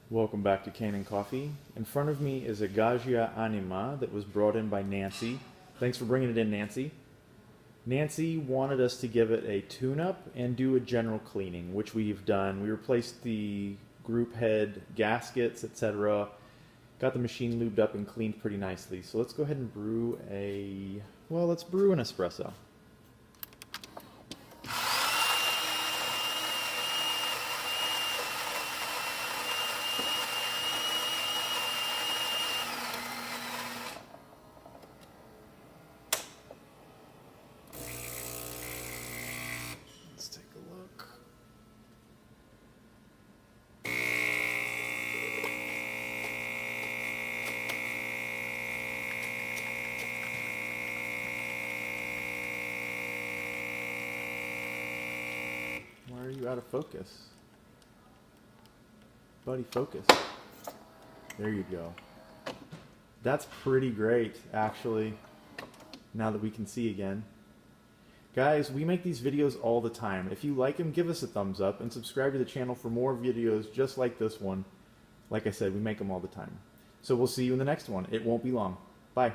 Welcome back to Kanen Coffee. In front of me is a Gaggia Anima that was brought in by Nancy. Thanks for bringing it in, Nancy. Nancy wanted us to give it a tune-up and do a general cleaning, which we've done. We replaced the group head gaskets, etc. Got the machine lubed up and cleaned pretty nicely. So let's go ahead and brew let's brew an espresso. Let's take a look. Why are you out of focus? Buddy, focus. There you go. That's pretty great, actually, now that we can see again. Guys, we make these videos all the time. If you like them, give us a thumbs up and subscribe to the channel for more videos just like this one. Like I said, we make them all the time. So we'll see you in the next one. It won't be long. Bye.